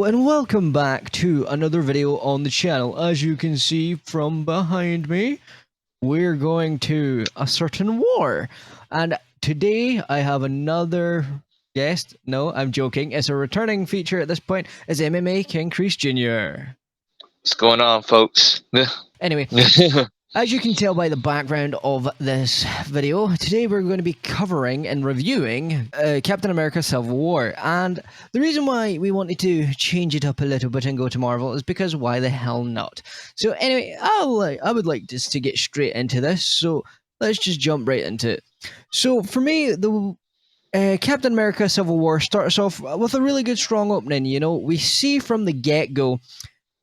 and welcome back to another video on the channel. As you can see from behind me, we're going to a certain war. And today I have another guest. No, I'm joking. It's a returning feature at this point. It's MMAKINGKREESEJR. What's going on, folks? Anyway, as you can tell by the background of this video, today we're going to be covering and reviewing Captain America Civil War. And the reason why we wanted to change it up a little bit and go to Marvel is because why the hell not? So anyway, I would like just to get straight into this, so let's just jump right into it. So for me, the Captain America Civil War starts off with a really good strong opening. You know, we see from the get-go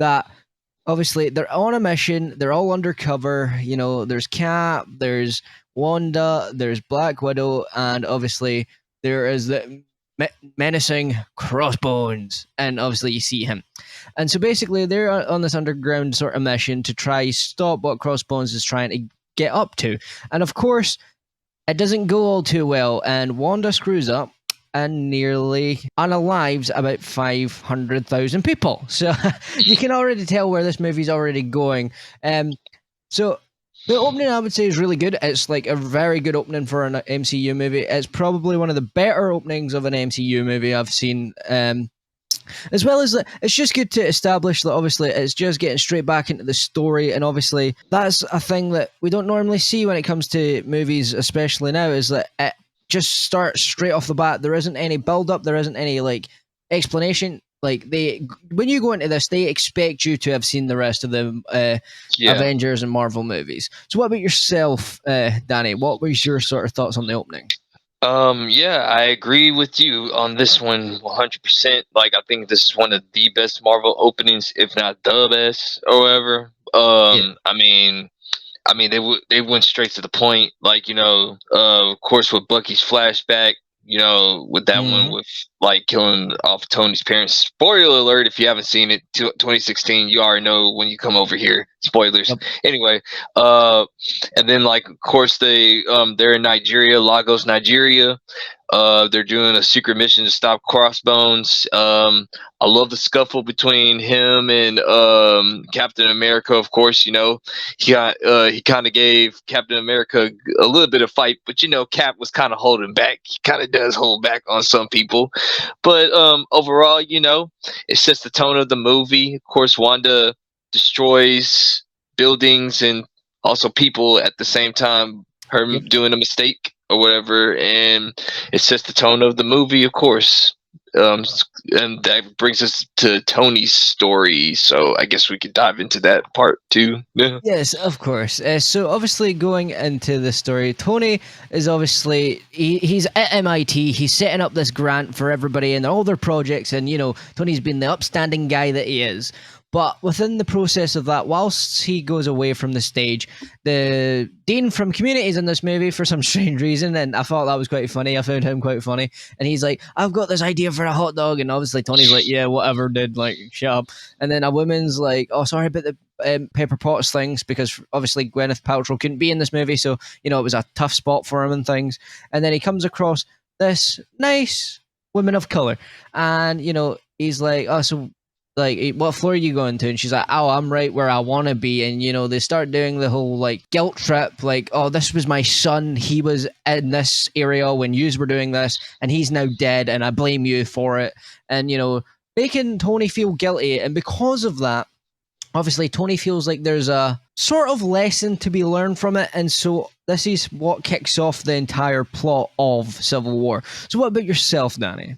that obviously they're on a mission, they're all undercover. You know, there's Cap, there's Wanda, there's Black Widow, and obviously there is the menacing Crossbones, and obviously you see him. And so basically they're on this underground sort of mission to try stop what Crossbones is trying to get up to. And of course it doesn't go all too well, and Wanda screws up and nearly unalives about 500,000 people. So you can already tell where this movie's already going. So the opening, I would say, is really good. It's like a very good opening for an MCU movie. It's probably one of the better openings of an MCU movie I've seen. As well as that, it's just good to establish that obviously it's just getting straight back into the story, and obviously that's a thing that we don't normally see when it comes to movies, especially now, is that it just starts straight off the bat. There isn't any build up, there isn't any like explanation. Like when you go into this, they expect you to have seen the rest of the Avengers and Marvel movies. So what about yourself, Danny? What was your sort of thoughts on the opening? Yeah, I agree with you on this one 100%. Like, I think this is one of the best Marvel openings, if not the best, or whatever. I mean, they went straight to the point. Like, of course, with Bucky's flashback, with that one with like killing off Tony's parents. Spoiler alert! If you haven't seen it, 2016, you already know when you come over here. Spoilers. Yep. Anyway, and then like of course they're in Nigeria, Lagos, Nigeria. They're doing a secret mission to stop Crossbones. I love the scuffle between him and Captain America. Of course, he kind of gave Captain America a little bit of fight, but Cap was kind of holding back. He kind of does hold back on some people, but overall, it sets the tone of the movie. Of course, Wanda destroys buildings and also people at the same time. Her doing a mistake or whatever, and it sets the tone of the movie, of course. And that brings us to Tony's story, so I guess we could dive into that part too. Yes, of course. So obviously going into the story, Tony is obviously he's at MIT. He's setting up this grant for everybody and all their projects, and Tony's been the upstanding guy that he is. But within the process of that, whilst he goes away from the stage, the Dean from Community is in this movie for some strange reason, and I thought that was quite funny. I found him quite funny. And he's like, I've got this idea for a hot dog, and obviously Tony's like, yeah, whatever, dude, like, shut up. And then a woman's like, oh, sorry about the Pepper Potts things, because obviously Gwyneth Paltrow couldn't be in this movie, so, it was a tough spot for him and things. And then he comes across this nice woman of color, and, he's like, oh, so like, what floor are you going to? And she's like, oh, I'm right where I want to be. And, they start doing the whole, like, guilt trip. Like, oh, this was my son. He was in this area when yous were doing this. And he's now dead. And I blame you for it. And, making Tony feel guilty. And because of that, obviously, Tony feels like there's a sort of lesson to be learned from it. And so this is what kicks off the entire plot of Civil War. So what about yourself, Danny?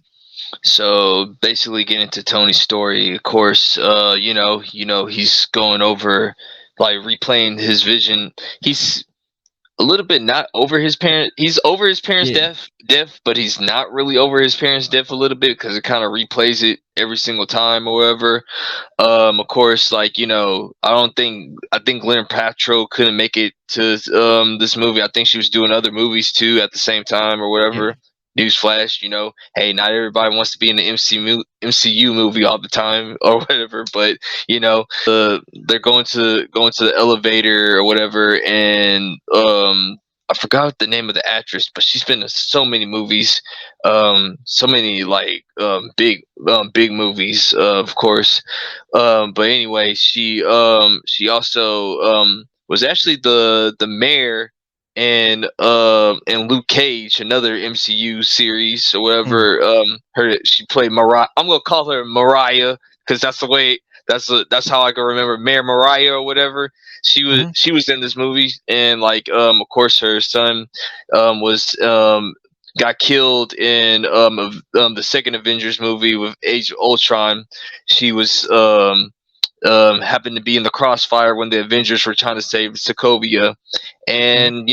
So basically getting into Tony's story, of course, he's going over, like, replaying his vision. He's a little bit not over his parent. He's over his parents' death, but he's not really over his parents' death a little bit, because it kind of replays it every single time or whatever. Of course, like, I think Gwyneth Paltrow couldn't make it to this movie. I think she was doing other movies too at the same time or whatever. Newsflash, hey, not everybody wants to be in the MCU movie all the time or whatever, but they're going to the elevator or whatever, and I forgot the name of the actress, but she's been in so many movies, so many like big movies, of course. But anyway, she also was actually the mayor and Luke Cage, another MCU series or whatever. She played Mariah. I'm gonna call her Mariah because that's the way. That's how I can remember Mayor Mariah or whatever. She was in this movie, and like of course her son was got killed in the second Avengers movie with Age of Ultron. She was happened to be in the crossfire when the Avengers were trying to save Sokovia, and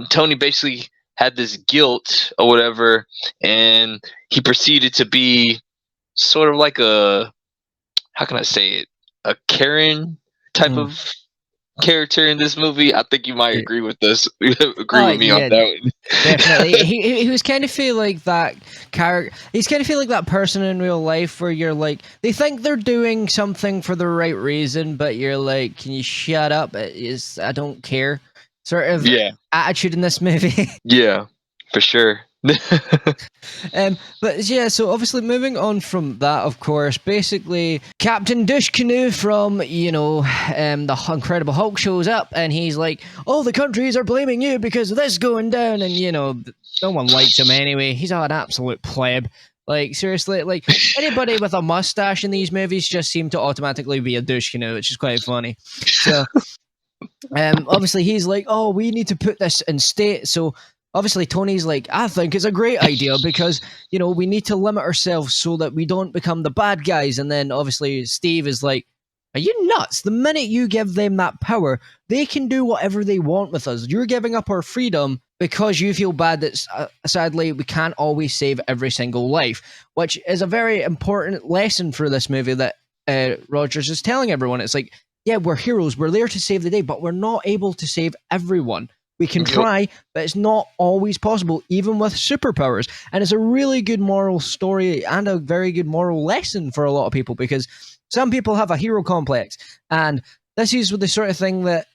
Tony basically had this guilt or whatever, and he proceeded to be sort of like a, how can I say it, a Karen type of character in this movie. I think you might agree with this. Agree with me on that one. Definitely. He was kind of feel like that character. He's kind of feel like that person in real life where you're like, they think they're doing something for the right reason, but you're like, can you shut up? I don't care. Sort of attitude in this movie. Yeah, for sure. But yeah, so obviously moving on from that, of course, basically Captain Douche Canoe from the Incredible Hulk shows up, and he's like, "Oh, the countries are blaming you because of this going down," and no one likes him anyway. He's an absolute pleb. Like seriously, like anybody with a mustache in these movies just seem to automatically be a douche canoe, which is quite funny. So, obviously he's like, "Oh, we need to put this in state." So obviously Tony's like, "I think it's a great idea because we need to limit ourselves so that we don't become the bad guys." And then obviously Steve is like, "Are you nuts? The minute you give them that power, they can do whatever they want with us. You're giving up our freedom because you feel bad that sadly we can't always save every single life," which is a very important lesson for this movie that Rogers is telling everyone. It's like, yeah, we're heroes. We're there to save the day, but we're not able to save everyone. We can try, but it's not always possible, even with superpowers. And it's a really good moral story and a very good moral lesson for a lot of people, because some people have a hero complex. And this is the sort of thing that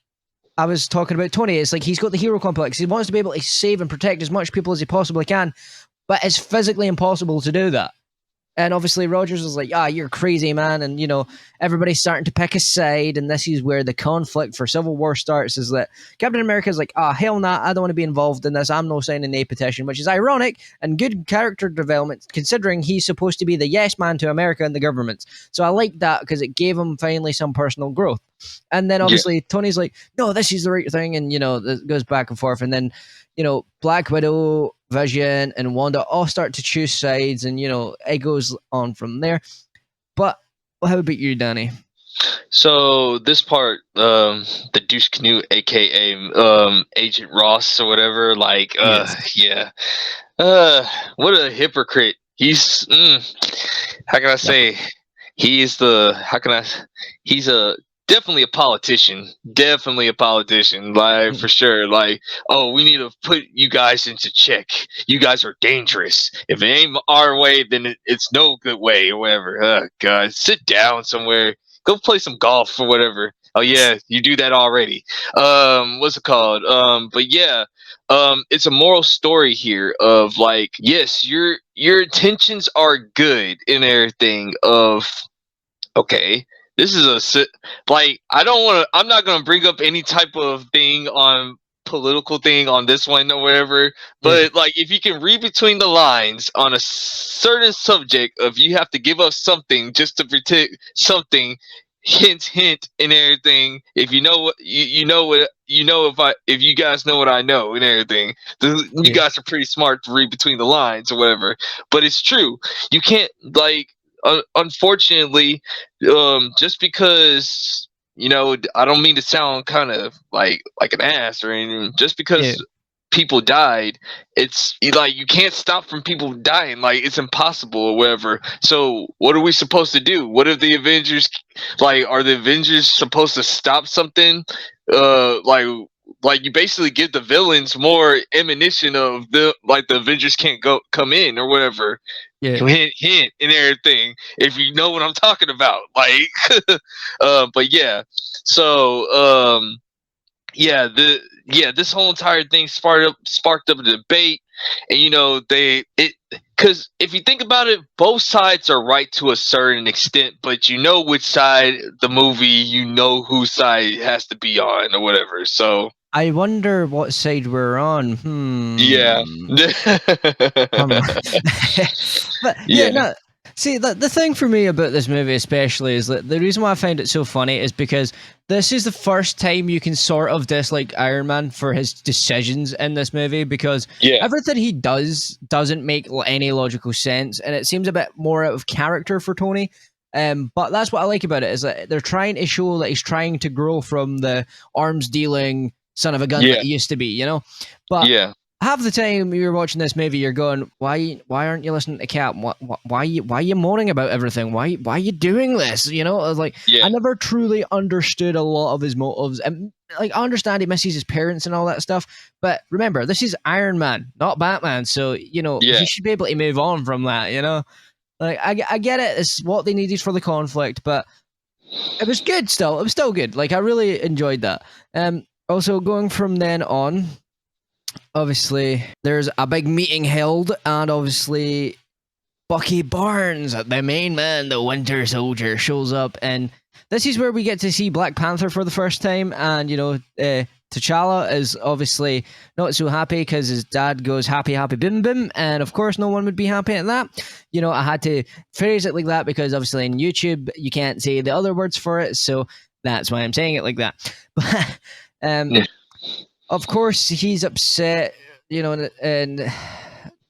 I was talking about Tony. It's like he's got the hero complex. He wants to be able to save and protect as much people as he possibly can, but it's physically impossible to do that. And obviously Rogers was like, you're crazy, man. And, everybody's starting to pick a side. And this is where the conflict for Civil War starts, is that Captain America is like, hell nah, I don't want to be involved in this. I'm no signing a petition, which is ironic and good character development, considering he's supposed to be the yes man to America and the government. So I like that because it gave him finally some personal growth. And then obviously Tony's like, no, this is the right thing. And, it goes back and forth. And then, Black Widow, Vision, and Wanda all start to choose sides, and it goes on from there. But how about you, Danny? So this part, the douche canoe, aka Agent Ross or whatever, like, what a hypocrite. He's how can I say? He's definitely a politician. Definitely a politician, like for sure. Like, oh, we need to put you guys into check. You guys are dangerous. If it ain't our way, then it's no good way or whatever. Oh, God, sit down somewhere. Go play some golf or whatever. Oh yeah, you do that already. What's it called? But yeah, it's a moral story here of like, yes, your intentions are good and everything. Of okay. This is like, I'm not gonna bring up any type of thing on political thing on this one or whatever, but like if you can read between the lines on a certain subject of you have to give up something just to protect something, hint and everything. If you know what if you guys know what I know and everything, you guys are pretty smart to read between the lines or whatever. But it's true. You can't like. Unfortunately, just because I don't mean to sound kind of like an ass or anything. Just because people died, it's like you can't stop from people dying. Like it's impossible or whatever. So what are we supposed to do? What if the Avengers, like, are the Avengers supposed to stop something? Like you basically give the villains more ammunition of the Avengers can't come in or whatever. Hint and everything, if you know what I'm talking about. Like but yeah. So this whole entire thing sparked up a debate, and because if you think about it, both sides are right to a certain extent, but you know which side the movie, whose side has to be on or whatever. So I wonder what side we're on. yeah. Hmm. But yeah, Yeah. no. See, the thing for me about this movie, especially, is that the reason why I find it so funny is because this is the first time you can sort of dislike Iron Man for his decisions in this movie, because Yeah. everything he does doesn't make any logical sense, and it seems a bit more out of character for Tony. But that's what I like about it, is that they're trying to show that he's trying to grow from the arms dealing son of a gun that Yeah. he used to be, you know. But Yeah. half the time you're watching this movie, you're going, why aren't you listening to Cap? Why are you moaning about everything? Why are you doing this? You know, I was like, Yeah. I never truly understood a lot of his motives, and like I understand he misses his parents and all that stuff, but remember, this is Iron Man, not Batman, so you know Yeah. he should be able to move on from that. You know, like I get it, it's what they needed for the conflict, but it was good still. It was still good. Like I really enjoyed that. Also going from then on, obviously there's a big meeting held, and obviously Buckybarnes, the main man, the Winter Soldier, shows up, and this is where we get to see Black Panther for the first time. And T'Challa is obviously not so happy because his dad goes happy happy bim bim, and of course no one would be happy at that. You know, I had to phrase it like that because obviously in YouTube you can't say the other words for it, so that's why I'm saying it like that. But Yeah. of course he's upset, you know, and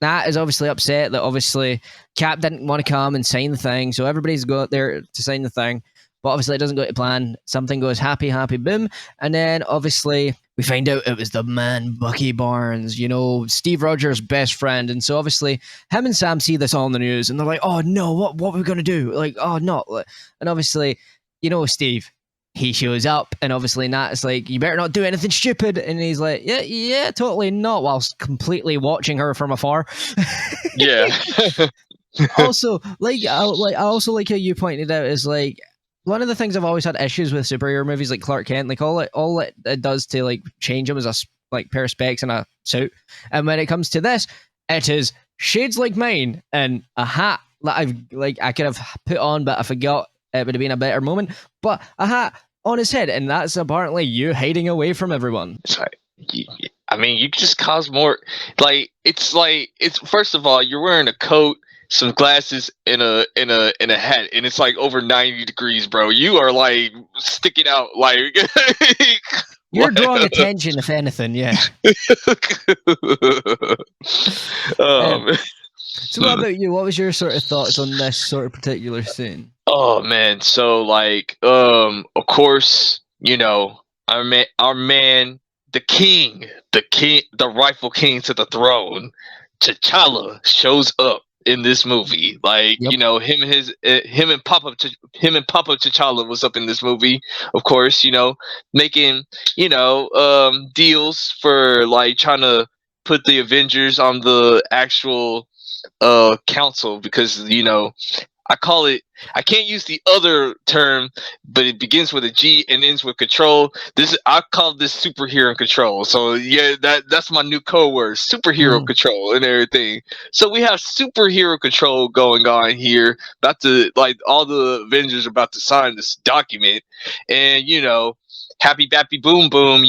Nat is obviously upset that obviously Cap didn't want to come and sign the thing, so everybody's got there to sign the thing. But obviously it doesn't go to plan. Something goes happy, happy, boom. And then obviously we find out it was the man Buckybarnes, you know, Steve Rogers' best friend. And so obviously him and Sam see this all in the news and they're like, oh no, what are we gonna do? Like, oh no. And obviously, you know, Steve, he shows up, and obviously Nat is like, you better not do anything stupid. And he's like, yeah, totally not, whilst completely watching her from afar. Yeah. Also, I also like how you pointed out is like, one of the things I've always had issues with superhero movies like Clark Kent, like all it does to like change him is a like pair of specs and a suit, and when it comes to this, it is shades like mine and a hat that I could have put on, but I forgot it would have been a better moment. But a hat on his head, and that's apparently you hiding away from everyone. It's like, I mean, you just cause more. It's first of all, you're wearing a coat, some glasses, and a hat, and it's like over 90 degrees, bro. You are like sticking out, like You're drawing attention, if anything, yeah. um, So what about you? What was your sort of thoughts on this sort of particular scene? oh man, so of course, our man, the rightful king to the throne, T'Challa shows up in this movie. Like, Yep. him and Papa T'Challa was up in this movie, of course, making, deals for like trying to put the Avengers on the actual council, because I can't use the other term, but it begins with a G and ends with control. I call this superhero control. So yeah, that's my new code word, superhero control and everything. So we have superhero control going on here. About to, like, all the Avengers are about to sign this document, and happy bappy boom boom.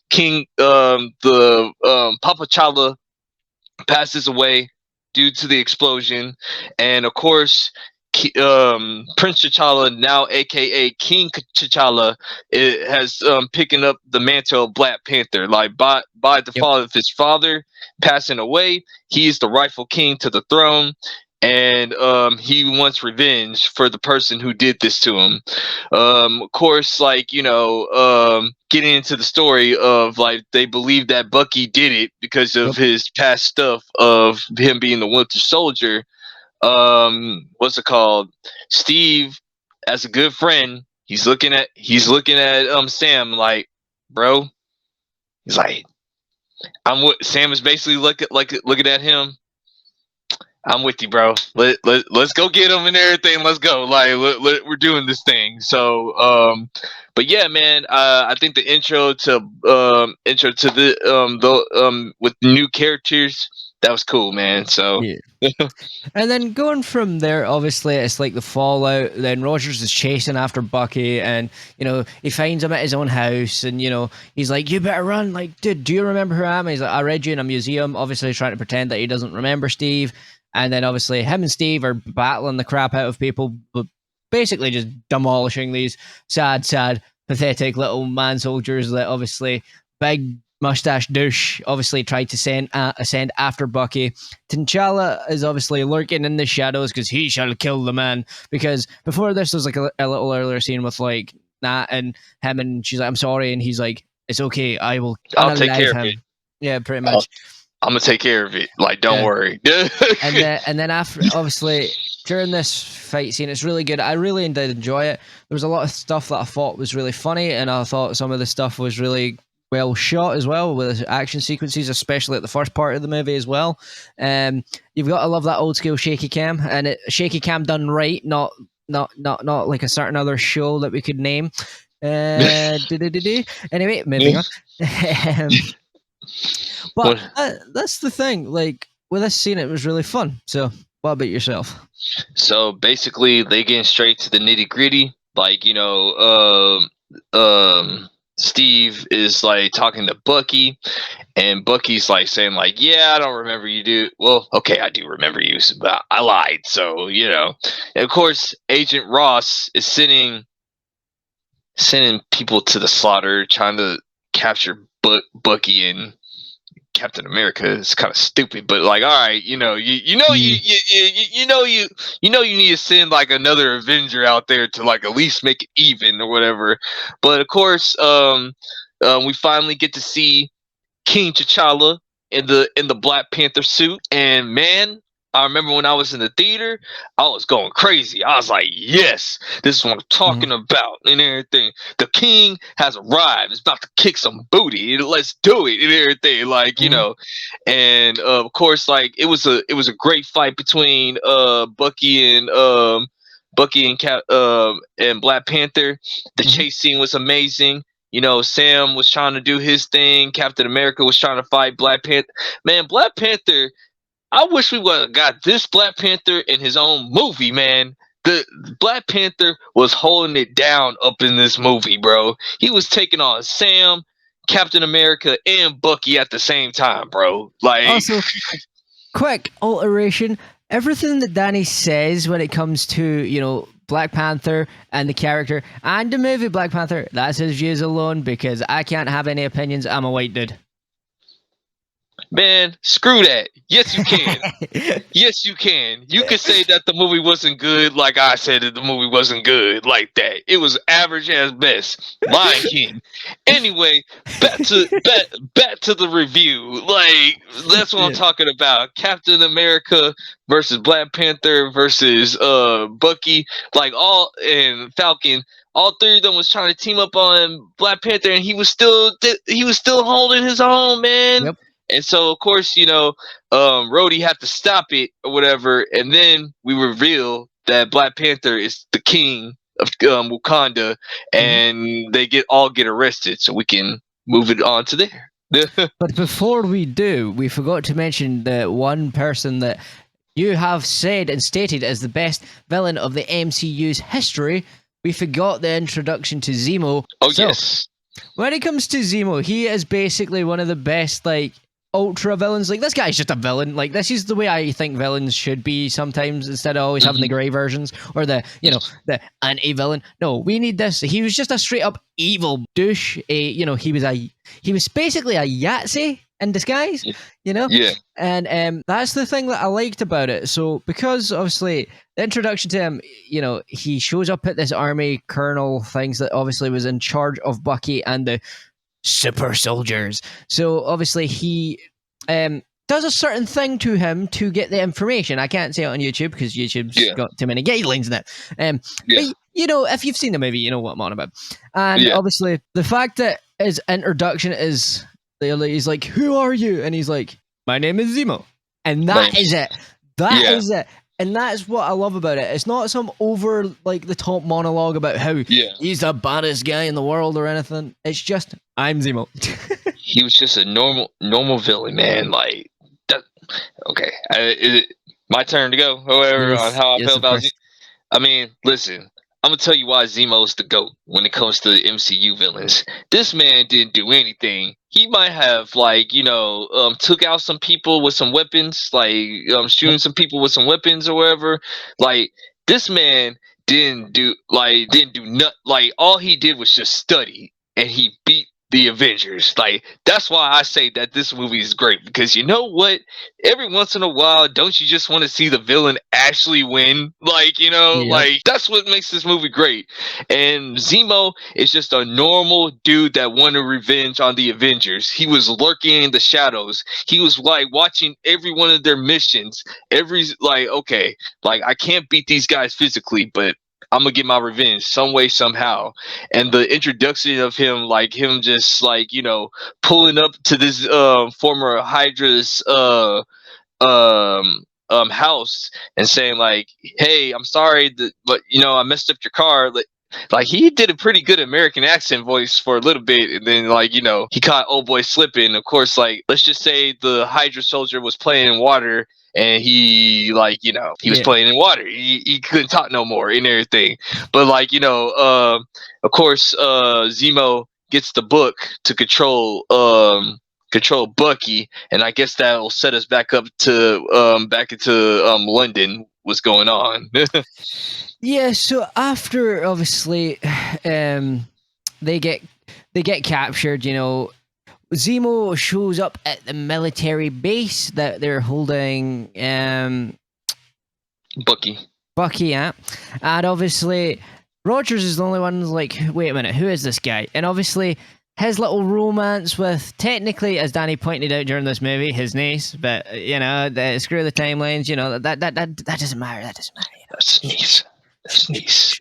King Papa Chala passes away due to the explosion, and of course, Prince T'Challa, now aka King T'Challa, has picking up the mantle of Black Panther. Like, by default of his father passing away, he's the rightful king to the throne, and he wants revenge for the person who did this to him. Of course, getting into the story of, like, they believe that Bucky did it because of his past stuff of him being the Winter Soldier. What's it called? Steve, as a good friend, he's looking at Sam like, bro. He's like, Sam is basically looking at him. I'm with you, bro. Let's go get them and everything. Let's go. Like we're doing this thing. So, but yeah, man. I think the intro to the with new characters, that was cool, man. So Yeah. And then going from there, obviously it's like the fallout. Then Rogers is chasing after Bucky, and he finds him at his own house, and he's like, "You better run!" Like, dude, do you remember who I am? He's like, "I read you in a museum." Obviously, trying to pretend that he doesn't remember Steve. And then obviously him and Steve are battling the crap out of people, but basically just demolishing these sad, pathetic little man soldiers that obviously big mustache douche obviously tried to send after Bucky. T'Challa is obviously lurking in the shadows because he shall kill the man. Because before this, there's like a little earlier scene with like Nat and him, and she's like, "I'm sorry," and he's like, "It's okay, I'll take care of it. Yeah, pretty much. I'm gonna take care of it. Like, don't worry. and then after, obviously, during this fight scene, it's really good. I really did enjoy it. There was a lot of stuff that I thought was really funny, and I thought some of the stuff was really well shot as well, with action sequences, especially at the first part of the movie as well. You've got to love that old school shaky cam, and shaky cam done right, not like a certain other show that we could name. Anyway, moving on. But that's the thing. Like with this scene, it was really fun. So, what about yourself? So basically, they getting straight to the nitty gritty. Like Steve is like talking to Bucky, and Bucky's like saying like, "Yeah, I don't remember you, dude. Well, okay, I do remember you, but I lied." So and of course, Agent Ross is sending people to the slaughter, trying to capture Bucky and Captain America. Is kind of stupid, but like, all right, you need to send like another Avenger out there to like at least make it even or whatever. But of course, we finally get to see King T'Challa in the Black Panther suit, and man, I remember when I was in the theater, I was going crazy. I was like, yes, this is what I'm talking about and everything. The king has arrived. It's about to kick some booty. Let's do it and everything. Like, and of course, like it was a great fight between Bucky and and Black Panther. The chase scene was amazing. Sam was trying to do his thing. Captain America was trying to fight Black Panther. Man, Black Panther, I wish we would have got this Black Panther in his own movie, man. The Black Panther was holding it down up in this movie, bro. He was taking on Sam, Captain America, and Bucky at the same time, bro. Like, also, quick alteration. Everything that Danny says when it comes to, Black Panther and the character and the movie Black Panther, that's his views alone, because I can't have any opinions. I'm a white dude. Man, screw that. Yes, you can. Yes, you can. You could say that the movie wasn't good, like I said that the movie wasn't good, like that. It was average as best. Lion King. Anyway, back to the review. Like, that's what I'm talking about. Captain America versus Black Panther versus Bucky, and Falcon. All three of them was trying to team up on Black Panther, and he was still holding his own, man. Yep. And so, of course, Rhodey had to stop it or whatever. And then we reveal that Black Panther is the king of Wakanda, and they all get arrested. So we can move it on to there. But before we do, we forgot to mention the one person that you have said and stated as the best villain of the MCU's history. We forgot the introduction to Zemo. Oh, so, yes. When it comes to Zemo, he is basically one of the best, like, ultra villains. Like, this guy's just a villain. Like, this is the way I think villains should be sometimes, instead of always having the grey versions or the anti-villain. No, we need this. He was just a straight up evil douche. He was basically a Yahtzee in disguise, Yeah. And that's the thing that I liked about it. So, because obviously the introduction to him, he shows up at this army colonel things that obviously was in charge of Bucky and the super soldiers. So obviously he does a certain thing to him to get the information. I can't say it on YouTube because YouTube's got too many guidelines in it. But if you've seen the movie, you know what I'm on about. And obviously the fact that his introduction is, he's like, "Who are you?" And he's like, "My name is Zemo." And that is it. That is it. And that's what I love about it. It's not some over like the top monologue about how he's the baddest guy in the world or anything. It's just I'm Zemo. He was just a normal villain, man. Like that. Okay, is it my turn to go? However, on how I feel about Zemo. I mean, listen. I'm gonna tell you why Zemo's the GOAT when it comes to the MCU villains. This man didn't do anything. He might have, like, you know, took out some people with some weapons, like shooting some people with some weapons or whatever. Like, this man didn't do nothing. Like, all he did was just study, and he beat the Avengers. Like, that's why I say that this movie is great, because you know what? Every once in a while, don't you just want to see the villain actually win? Like, you know, like, that's what makes this movie great. And Zemo is just a normal dude that wanted revenge on the Avengers. He was lurking in the shadows. He was like watching every one of their missions. Okay, like, I can't beat these guys physically, but I'm gonna get my revenge some way, somehow. And the introduction of him, like him just like, you know, pulling up to this former Hydra's house and saying like, hey, I'm sorry but you know, I messed up your car. Like he did a pretty good American accent voice for a little bit, and then, like, you know, he caught old boy slipping. Of course, like, let's just say the Hydra soldier was playing in water, and he, like, you know, he was playing in water. He couldn't talk no more and everything. But, like, you know, of course, Zemo gets the book to control Bucky, and I guess that'll set us back up to back into London. What's going on? Yeah, so after obviously they get captured, you know, Zemo shows up at the military base that they're holding Bucky at. And obviously Rogers is the only one who's like, wait a minute, who is this guy? And obviously his little romance with, technically, as Danny pointed out during this movie, his niece, but you know, screw the timelines, you know, that doesn't matter. That doesn't matter. You know? That's niece. That's niece.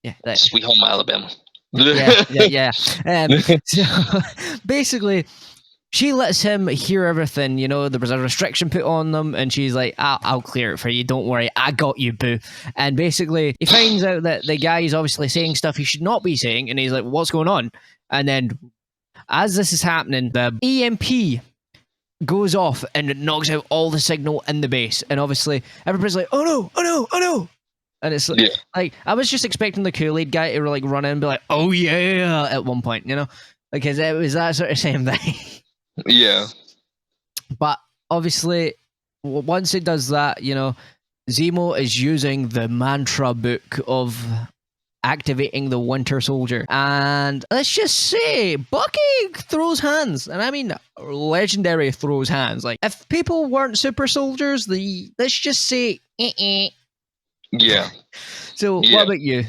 Yeah, Sweet Home Alabama. yeah. So basically, she lets him hear everything. You know, there was a restriction put on them, and she's like, I'll clear it for you. Don't worry, I got you, boo. And basically, he finds out that the guy is obviously saying stuff he should not be saying, and he's like, what's going on? And then, as this is happening, the EMP goes off and it knocks out all the signal in the base. And obviously, everybody's like, oh no, oh no, oh no. And it's like, I was just expecting the Kool-Aid guy to like run in and be like, oh yeah, at one point, you know? Because it was that sort of same thing. Yeah. But obviously, once it does that, you know, Zemo is using the mantra book of activating the Winter Soldier, and let's just say Bucky throws hands, and I mean legendary throws hands. Like, if people weren't super soldiers, let's just say yeah. So what about you?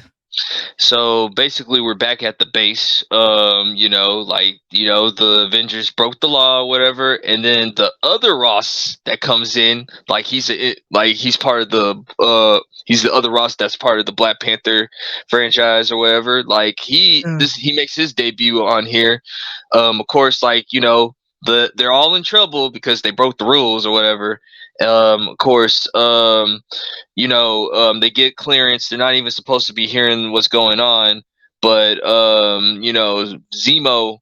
So basically, we're back at the base. You know, like, you know, the Avengers broke the law, or whatever, and then the other Ross that comes in, like he's part of the he's the other Ross that's part of the Black Panther franchise or whatever. Like he makes his debut on here. Of course, like, you know, they're all in trouble because they broke the rules or whatever. Of course, you know, they get clearance. They're not even supposed to be hearing what's going on, but you know, Zemo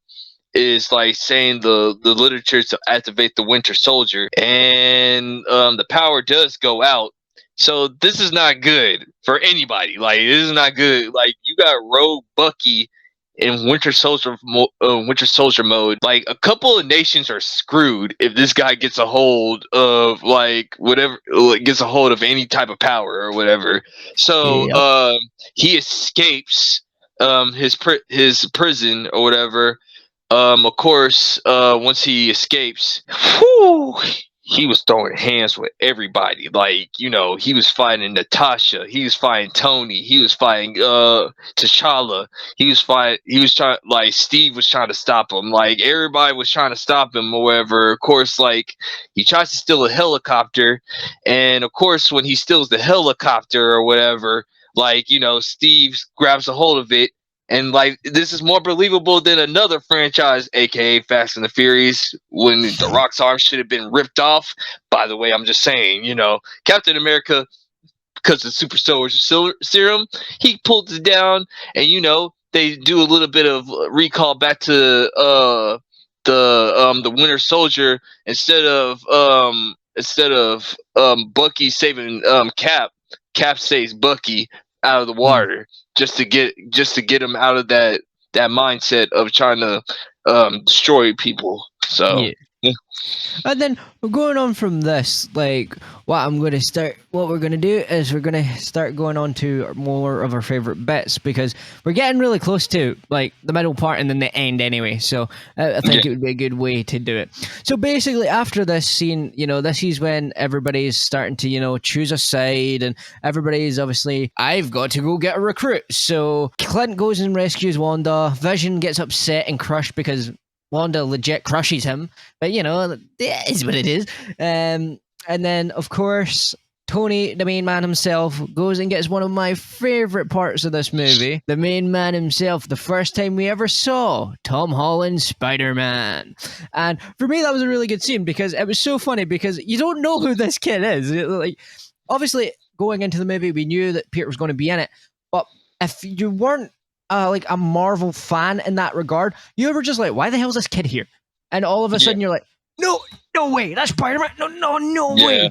is like saying the literature to activate the Winter Soldier, and the power does go out. So this is not good for anybody. Like, this is not good. Like, you got Rogue Bucky in Winter Soldier mode. Like, a couple of nations are screwed if this guy gets a hold of, like, whatever, gets a hold of any type of power or whatever. So he escapes his prison or whatever. Of course, once he escapes, he was throwing hands with everybody. Like, you know, he was fighting Natasha, he was fighting Tony, he was fighting T'Challa, he was trying, like, Steve was trying to stop him, like, everybody was trying to stop him or whatever. Of course, like, he tries to steal a helicopter, and of course, when he steals the helicopter or whatever, like, you know, Steve grabs a hold of it, And like this is more believable than another franchise, aka Fast and the Furious, when the Rock's arm should have been ripped off. By the way, I'm just saying, Captain America, because of super soldier serum, he pulled it down, and they do a little bit of recall back to the Winter Soldier instead of Bucky saving Cap saves Bucky out of the water just to get him out of that mindset of trying to destroy people. So Yeah. And then going on from this, like what we're going to do is we're going to start going on to more of our favorite bits, because we're getting really close to like the middle part and then the end anyway. So I think it would be a good way to do it. So basically after this scene, this is when everybody's starting to, choose a side, and everybody's obviously, I've got to go get a recruit. So Clint goes and rescues Wanda. Vision gets upset and crushed because Wanda legit crushes him, but it is what it is. And then, of course, Tony, the main man himself, goes and gets one of my favorite parts of this movie. The main man himself, the first time we ever saw Tom Holland's Spider-Man. And for me, that was a really good scene, because it was so funny, because you don't know who this kid is. Like, obviously, going into the movie, we knew that Peter was going to be in it, but if you weren't like a Marvel fan in that regard, you were just like, why the hell is this kid here? And all of a sudden you're like, no way, that's Spider-Man, no way.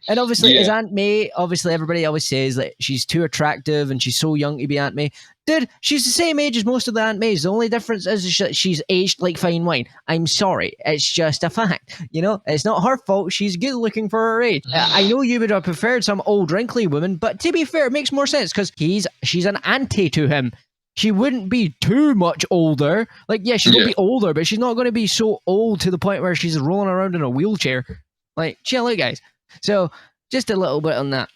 And obviously as Aunt May, obviously everybody always says that she's too attractive and she's so young to be Aunt May. Dude, she's the same age as most of the Aunt Mays. The only difference is she's aged like fine wine. I'm sorry, it's just a fact. It's not her fault. She's good looking for her age. I know you would have preferred some old wrinkly woman, but to be fair, it makes more sense because she's an auntie to him. She wouldn't be too much older. Like, yeah, she's going to be older, but she's not going to be so old to the point where she's rolling around in a wheelchair. Like, chill out, guys. So, just a little bit on that.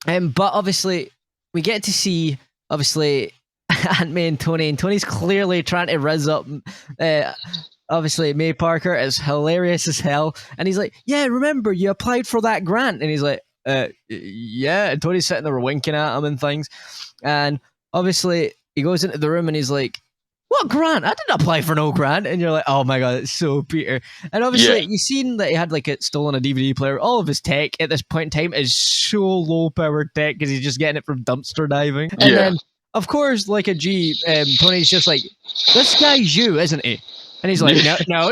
But obviously, we get to see, obviously, Aunt May and Tony's clearly trying to rizz up, obviously, May Parker is hilarious as hell. And he's like, yeah, remember, you applied for that grant. And he's like, yeah. And Tony's sitting there winking at him and things. And obviously, he goes into the room and he's like, what grant? I didn't apply for no grant. And you're like, oh my God, it's so Peter. And obviously, you've seen that he had like stolen a DVD player. All of his tech at this point in time is so low powered tech because he's just getting it from dumpster diving. And then, of course, like a G, Tony's just like, this guy's you, isn't he? And he's like, no.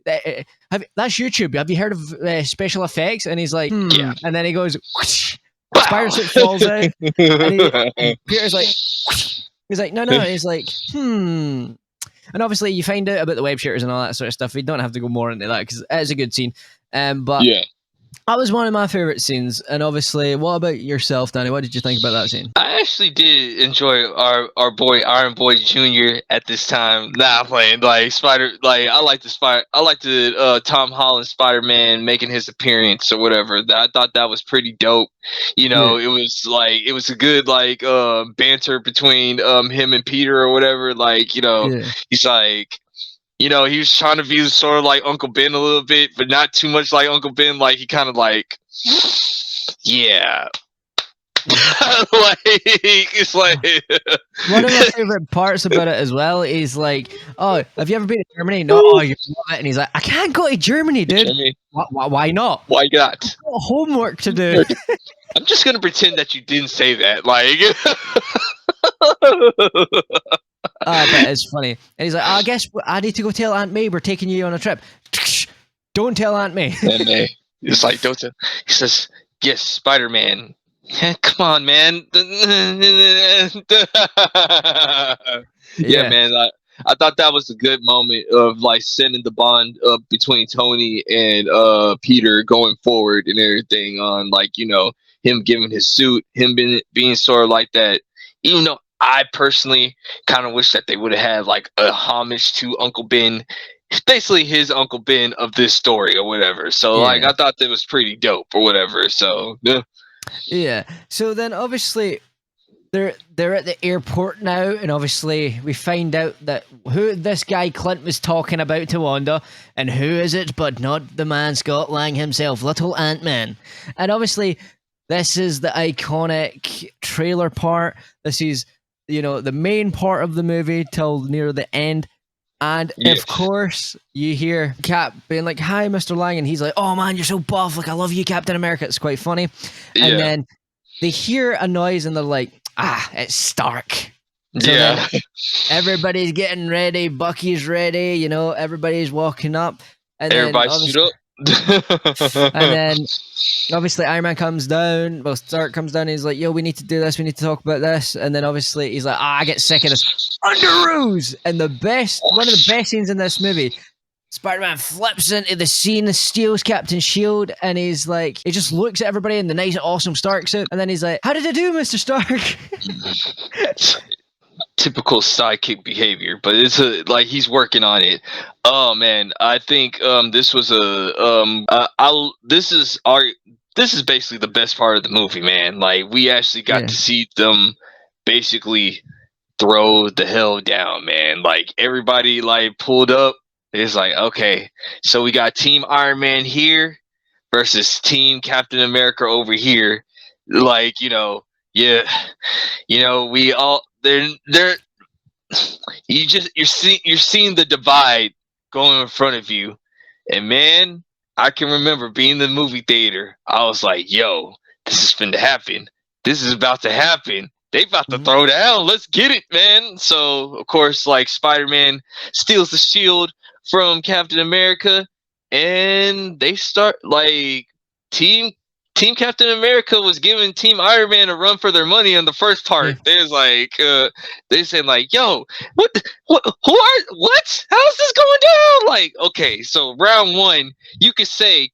That's YouTube. Have you heard of special effects? And he's like, yeah. And then he goes, whoosh. Spider suit falls out, and Peter's like, he's like, no, and he's like, and obviously you find out about the web shooters and all that sort of stuff. We don't have to go more into that because it is a good scene. But that was one of my favorite scenes. And obviously, what about yourself, Danny? What did you think about that scene? I actually did enjoy our boy Iron Boy Jr. at this time. Playing like I like the Tom Holland Spider-Man making his appearance or whatever. I thought that was pretty dope. It was a good banter between him and Peter or whatever. He's like, he was trying to be sort of like Uncle Ben a little bit, but not too much like Uncle Ben. Like he kind of like, yeah. It's like one of my favorite parts about it as well is like, oh, have you ever been to Germany? No, oh, you love it. And he's like, I can't go to Germany, dude. Why not? Why not? I've got homework to do. I'm just gonna pretend that you didn't say that. Like, but it's funny. And he's like, I guess I need to go tell Aunt May we're taking you on a trip. Don't tell Aunt May. Aunt May. It's like, don't tell. He says, yes, Spider-Man. Come on, man. Yeah, man. I thought that was a good moment of like sending the bond up between Tony and Peter going forward and everything on him giving his suit, him being sort of like that. Even though I personally kind of wish that they would have had like a homage to Uncle Ben, basically his Uncle Ben of this story or whatever. So I thought that was pretty dope or whatever. So yeah. So then obviously they're at the airport now, and obviously we find out that who this guy Clint was talking about to Wanda, and who is it but not the man Scott Lang himself, Little Ant-Man. And obviously this is the iconic trailer part. This is the main part of the movie till near the end. And Yes. of course, you hear Cap being like, "Hi, Mr. Lang," and he's like, "Oh man, you're so buff! Like, I love you, Captain America." It's quite funny. Yeah. And then they hear a noise, and they're like, "Ah, it's Stark." So yeah. then everybody's getting ready. Bucky's ready. Everybody's walking up, and Everybody then shoot up. and then obviously Iron Man comes down. Well, Stark comes down and he's like, "Yo, we need to do this. We need to talk about this." And then obviously he's like, "I get sick of this Underoos." And one of the best scenes in this movie, Spider-Man flips into the scene, steals Captain Shield, and he's like, he just looks at everybody in the nice, awesome Stark suit, and then he's like, "How did I do, Mr. Stark?" Typical sidekick behavior, but it's like he's working on it. Oh man, I think this was this is basically the best part of the movie, man. Like, we actually got to see them basically throw the hell down, man. Like, everybody like pulled up. It's like, okay, so we got Team Iron Man here versus Team Captain America over here. Like, yeah, we all they're you're seeing the divide going in front of you. And man, I can remember being in the movie theater. I was like, yo, this is finna happen. This is about to happen. They about to throw down. Let's get it, man. So of course, like, Spider-Man steals the shield from Captain America, and they start like Team Captain America was giving Team Iron Man a run for their money on the first part. There's like they said like, "Yo, what? How is this going down?" Like, okay, so round 1, you could say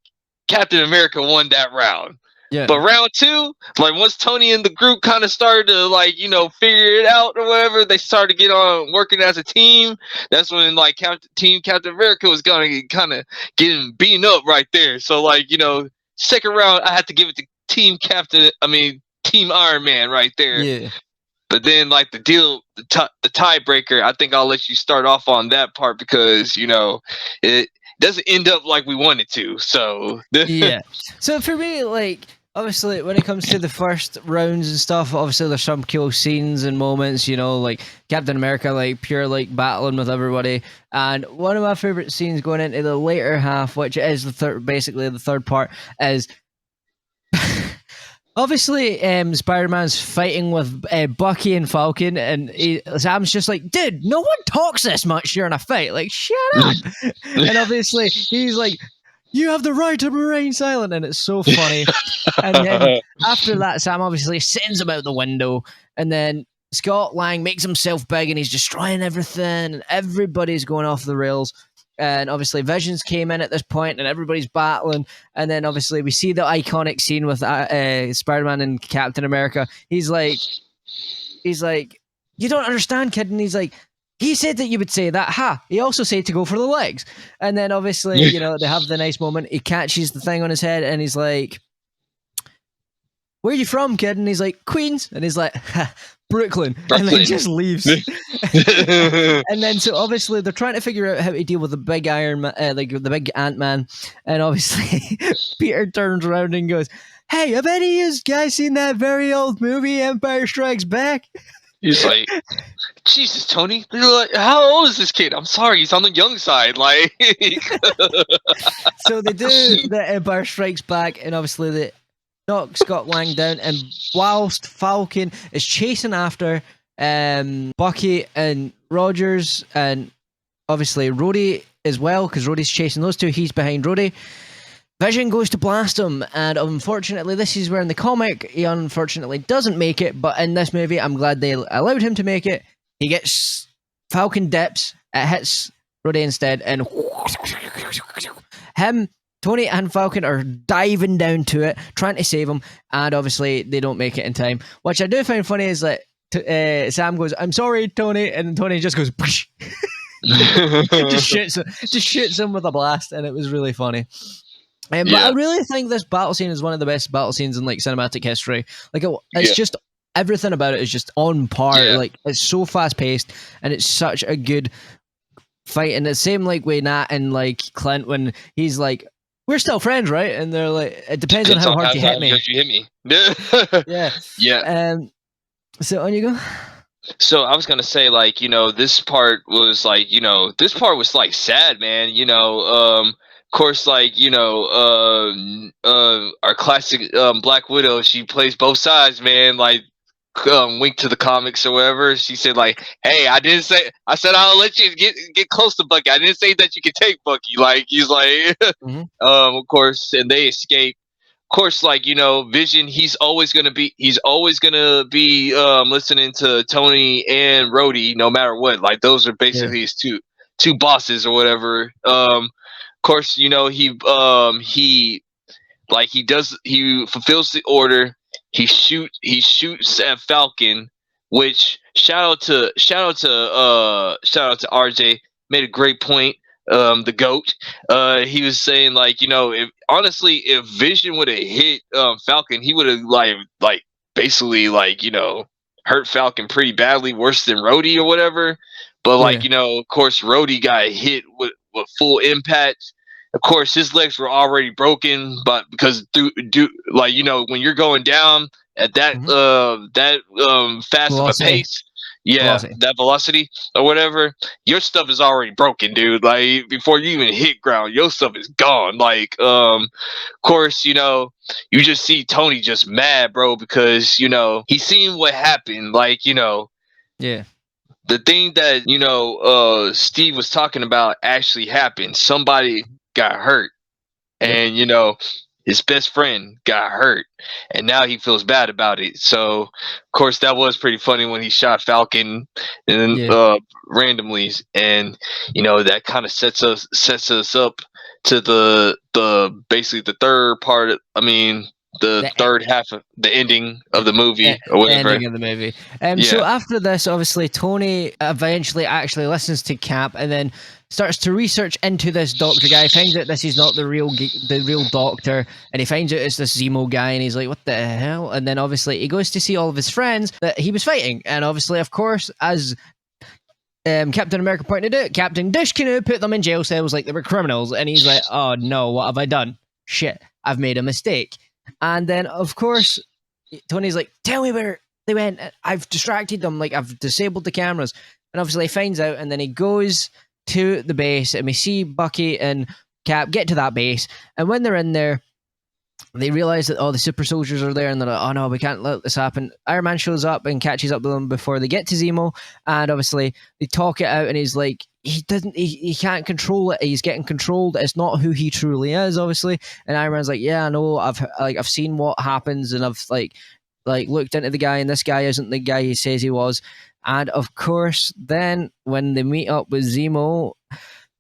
Captain America won that round. Yeah. But round 2, like, once Tony and the group kind of started to figure it out or whatever, they started to get on working as a team. That's when like Team Captain America was gonna kind of getting beaten up right there. So second round, I had to give it to Team Iron Man right there. Yeah. But then, like, the tiebreaker, I think I'll let you start off on that part because, it doesn't end up like we wanted to. So, yeah. So for me, like, obviously, when it comes to the first rounds and stuff, obviously there's some cool scenes and moments, like Captain America, like, pure, like, battling with everybody. And one of my favorite scenes going into the later half, which is basically the third part, is obviously Spider-Man's fighting with Bucky and Falcon, and Sam's just like, "Dude, no one talks this much during a fight. Like, shut up." And obviously he's like, "You have the right to remain silent," and it's so funny. And then after that, Sam obviously sends him out the window, and then Scott Lang makes himself big, and he's destroying everything, and everybody's going off the rails. And obviously Visions came in at this point, and everybody's battling. And then obviously we see the iconic scene with Spider-Man and Captain America. He's like, "You don't understand, kid." And he's like, "He said that you would say that, ha. He also said to go for the legs." And then obviously, they have the nice moment. He catches the thing on his head, and he's like, "Where are you from, kid?" And he's like, "Queens." And he's like, ha, Brooklyn. And then he just leaves. And then, so obviously they're trying to figure out how to deal with the big the big Ant-Man. And obviously Peter turns around and goes, "Hey, have any of you guys seen that very old movie, Empire Strikes Back?" He's like, "Jesus, Tony, like, how old is this kid? I'm sorry, he's on the young side." Like, so they do the Empire Strikes Back, and obviously they knock Scott Lang down, and whilst Falcon is chasing after Bucky and Rogers, and obviously Rhodey as well, because Rhodey's chasing those two, he's behind Rhodey. Vision goes to blast him, and unfortunately, this is where in the comic he unfortunately doesn't make it, but in this movie, I'm glad they allowed him to make it. He gets Falcon dips, it hits Rhodey instead, and Tony and Falcon are diving down to it, trying to save him, and obviously they don't make it in time. Which I do find funny is that Sam goes, "I'm sorry, Tony," and Tony just goes, just shoots him with a blast, and it was really funny. But I really think this battle scene is one of the best battle scenes in like cinematic history. Like it's just everything about it is just on par. Yeah. Like it's so fast paced, and it's such a good fight. And the same like way Nat and like Clint when he's like, "We're still friends, right?" And they're like, "It depends on how hard you hit me." You hit me. Yeah. Yeah. So on you go. So I was gonna say, like, this part was like, this part was like sad, man. Of course, like, our classic Black Widow, she plays both sides, man. Like, wink to the comics or whatever. She said, like, hey, I said I'll let you get close to Bucky. I didn't say that you could take Bucky. Like, he's like, Hmm. of course, and they escape. Course, like, Vision, he's always gonna be listening to Tony and Rhodey no matter what. Like, those are Yeah. basically his two bosses or whatever. Course, he fulfills the order. He shoots at Falcon, which shout out to RJ, made a great point. The goat. He was saying, like, if Vision would have hit Falcon, he would have like basically, like, hurt Falcon pretty badly, worse than Rhodey or whatever. But, like, Yeah. of course, Rhodey got hit with full impact. Of course, his legs were already broken, but because like, when you're going down at that Hmm. fast of a Velocity. pace, yeah, Velocity. that velocity or whatever, your stuff is already broken, dude. Like, before you even hit ground, your stuff is gone. Like, of course, you just see Tony just mad, bro, because he's seen what happened. Like, Yeah. the thing that Steve was talking about actually happened. Somebody got hurt, Yep. and his best friend got hurt, and now he feels bad about it. So, of course, that was pretty funny when he shot Falcon and Yeah. randomly, and that kind of sets us up to the basically the third part. I mean, the The third half of the ending of Yeah, the movie or whatever. ending of the movie. So Yeah. after this, obviously, Tony eventually actually listens to Cap and then starts to research into this doctor guy. Finds out this is not the real doctor, and he finds out it's this Zemo guy, and he's like, "What the hell?" And then obviously he goes to see all of his friends that he was fighting, and obviously, of course, as Captain America pointed out, Captain Dishcanoe put them in jail cells like they were criminals, and he's like, "Oh no, what have I done? Shit, I've made a mistake." And then, of course, Tony's like, "Tell me where they went. I've distracted them. Like, I've disabled the cameras." And obviously, he finds out, and then he goes to the base, and we see Bucky and Cap get to that base. And when they're in there, they realize that all the super soldiers are there, and they're like, "Oh no, we can't let this happen." Iron Man shows up and catches up with them before they get to Zemo, and obviously they talk it out, and he's like, he can't control it. He's getting controlled. It's not who he truly is, obviously. And Iron Man's like, "Yeah, I know. I've seen what happens, and I've like looked into the guy, and this guy isn't the guy he says he was." And of course, then when they meet up with Zemo,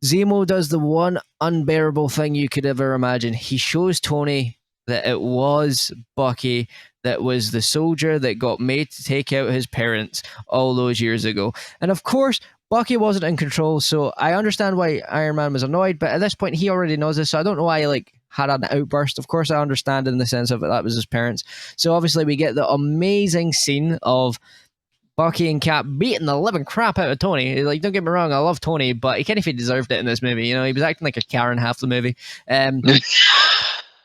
Zemo does the one unbearable thing you could ever imagine. He shows Tony that it was Bucky that was the soldier that got made to take out his parents all those years ago. And of course, Bucky wasn't in control, so I understand why Iron Man was annoyed, but at this point he already knows this, so I don't know why he had an outburst. Of course I understand in the sense of it, that was his parents. So obviously we get the amazing scene of Bucky and Cap beating the living crap out of Tony. Like, don't get me wrong, I love Tony, but he kind of deserved it in this movie. He was acting like a Karen half the movie.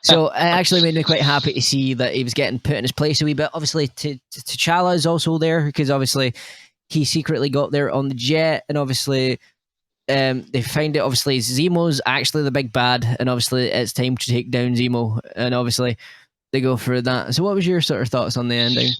So it actually made me quite happy to see that he was getting put in his place a wee bit. Obviously, T'Challa is also there because obviously he secretly got there on the jet, and obviously they find out obviously Zemo's actually the big bad, and obviously it's time to take down Zemo, and obviously they go through that. So what was your sort of thoughts on the ending?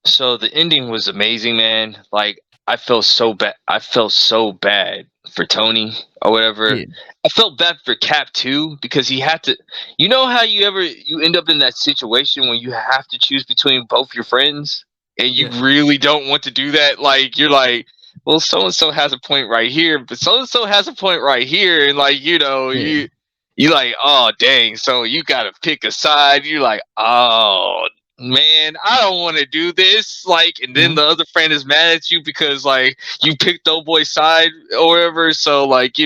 So the ending was amazing, man. Like, I felt so bad. I felt so bad for Tony or whatever. Yeah. I felt bad for Cap too, because he had to. You know how you end up in that situation when you have to choose between both your friends, and you Yeah. really don't want to do that. Like, you're like, well, so and so has a point right here, but so and so has a point right here, and like, Yeah. you like, oh dang, so you gotta pick a side. You're like, oh man, I don't want to do this. Like, and then Mhm. the other friend is mad at you because, like, you picked old boy's side or whatever. So, like, it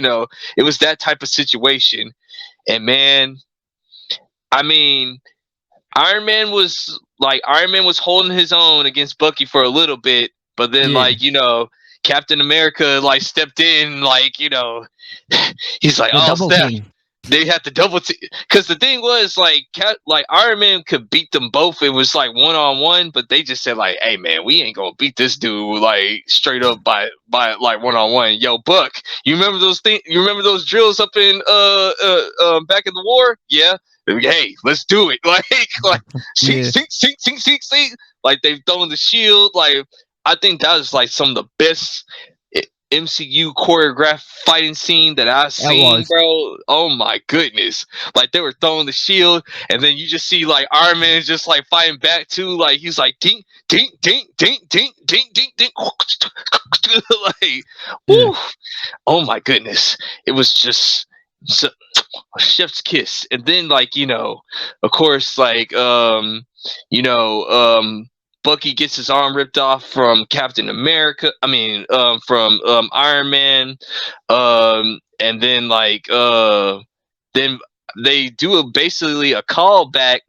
was that type of situation. And man, I mean, Iron Man was holding his own against Bucky for a little bit, but then, Yeah. like, Captain America, like, stepped in, like, he's like, The oh double snap. team. they had to double because the thing was like Iron Man could beat them both. It was like 1-on-1, but they just said like, "Hey man, we ain't gonna beat this dude like straight up by like 1-on-1." Yo, Buck, you remember those things? You remember those drills up in back in the war? Yeah. Hey, let's do it. Like sink. Like they've thrown the shield. Like I think that was like some of the best MCU choreographed fighting scene that I've seen, bro. Oh my goodness. Like they were throwing the shield and then you just see like Iron Man just like fighting back too. Like he's like ding ding ding ding ding ding ding ding like woo. Oh my goodness. It was just so, a chef's kiss. And then like, you know, of course like Bucky gets his arm ripped off from Captain America. I mean, from Iron Man, and then like then they do basically a callback.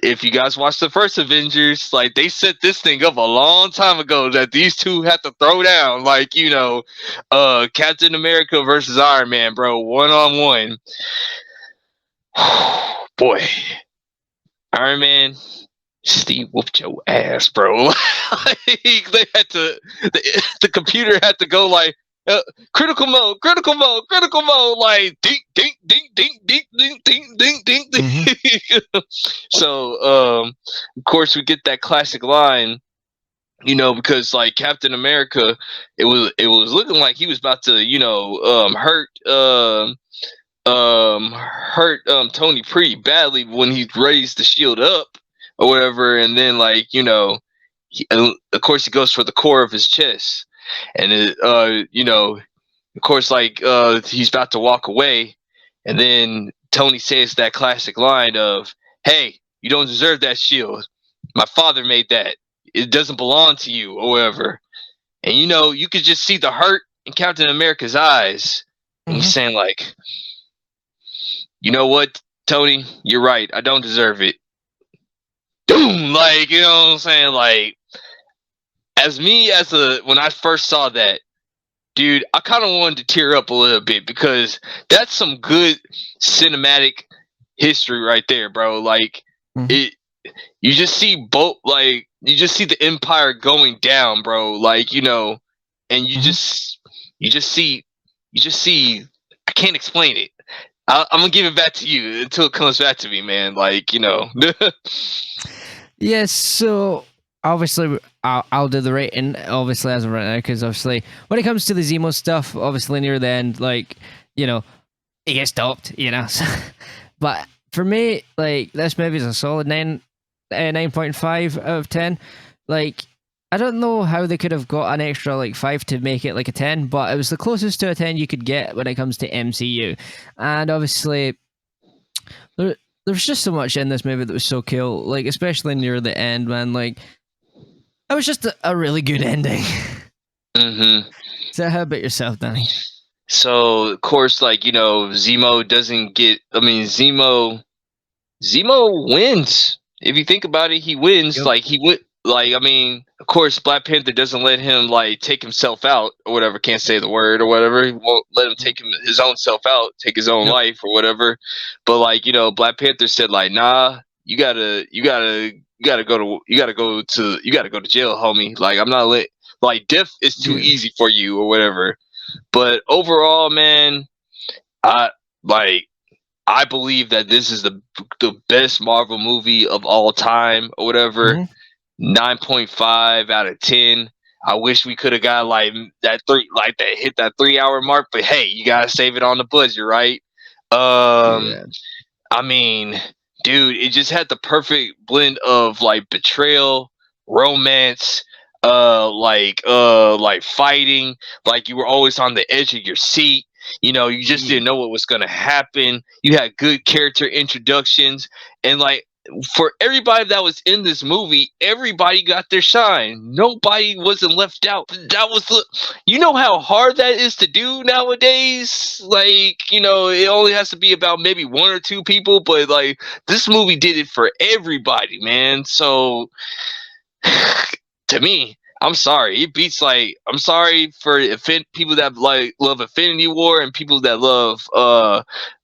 If you guys watch the first Avengers, like they set this thing up a long time ago that these two have to throw down, like you know, Captain America versus Iron Man, bro, 1-on-1. Boy, Iron Man. Steve whooped your ass, bro. Like, they had to. The computer had to go like critical mode, like ding, ding, ding, ding, ding, ding, ding, ding, ding, ding. So, of course, we get that classic line, you know, because like Captain America, it was looking like he was about to, you know, hurt Tony pretty badly when he raised the shield up or whatever, and then like you know, of course he goes for the core of his chest, and you know, of course like he's about to walk away, and then Tony says that classic line of, "Hey, you don't deserve that shield. My father made that. It doesn't belong to you," or whatever. And you know, you could just see the hurt in Captain America's eyes, and he's saying like, "You know what, Tony? You're right. I don't deserve it." Boom! Like, you know what I'm saying? Like, when I first saw that, dude, I kind of wanted to tear up a little bit because that's some good cinematic history right there, bro. Like, you just see you just see the Empire going down, bro. Like, you know, and you just see, I can't explain it. I'm gonna give it back to you until it comes back to me, man. Like, you know. Yes, so obviously I'll do the rating, obviously, as of right now, because obviously when it comes to the Zemo stuff, obviously near the end, like, you know, it gets stopped, you know. But for me, like, this movie is a solid 9.5 out of 10. Like, I don't know how they could have got an extra like 5 to make it like a 10, but it was the closest to a 10 you could get when it comes to MCU. And obviously there's just so much in this movie that was so cool, like especially near the end, man. Like, it was just a really good ending. So how about yourself, Danny? So of course, like, you know, Zemo doesn't get. I mean, Zemo wins. If you think about it, he wins. Yep. Like he would. Like, I mean, of course, Black Panther doesn't let him like take himself out or whatever. Can't say the word or whatever. He won't let him take his own self out, take his own life or whatever. But like, you know, Black Panther said like, nah, you gotta go to jail, homie. Like, I'm not like death is too easy for you or whatever. But overall, man, I believe that this is the best Marvel movie of all time or whatever. 9.5 out of 10. I wish we could have got like hit that 3-hour mark, but hey, you gotta save it on the budget, right? I mean, dude, it just had the perfect blend of like betrayal, romance, like fighting. Like, you were always on the edge of your seat. You know, you just didn't know what was gonna happen. You had good character introductions, and like, for everybody that was in this movie, everybody got their shine. Nobody wasn't left out. That was you know how hard that is to do nowadays. Like, you know, it only has to be about maybe 1 or 2 people, but like, this movie did it for everybody, man. So to me, I'm sorry. It beats like I'm sorry for people that like love Infinity War and people that love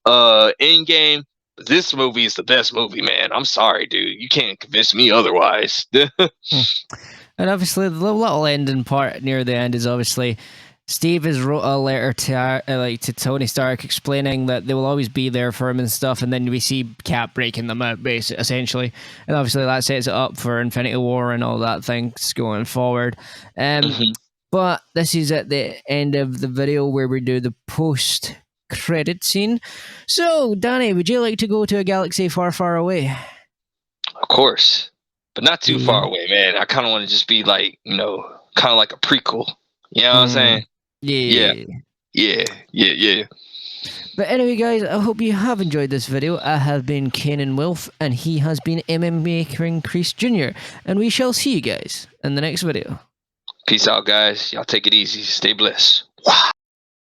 Endgame. This movie is the best movie, man. I'm sorry, dude. You can't convince me otherwise. And obviously, the little ending part near the end is obviously Steve has wrote a letter to Tony Stark explaining that they will always be there for him and stuff, and then we see Cap breaking them out, basically, essentially, and obviously that sets it up for Infinity War and all that things going forward. But this is at the end of the video where we do the post-credit scene. So, Danny, would you like to go to a galaxy far, far away? Of course, but not too far away, man. I kind of want to just be like, kind of like a prequel. You know what I'm saying? Yeah. Yeah. But anyway, guys, I hope you have enjoyed this video. I have been Kanan Wilf, and he has been MMAKINGKREESEJR, and we shall see you guys in the next video. Peace out, guys. Y'all take it easy. Stay blessed.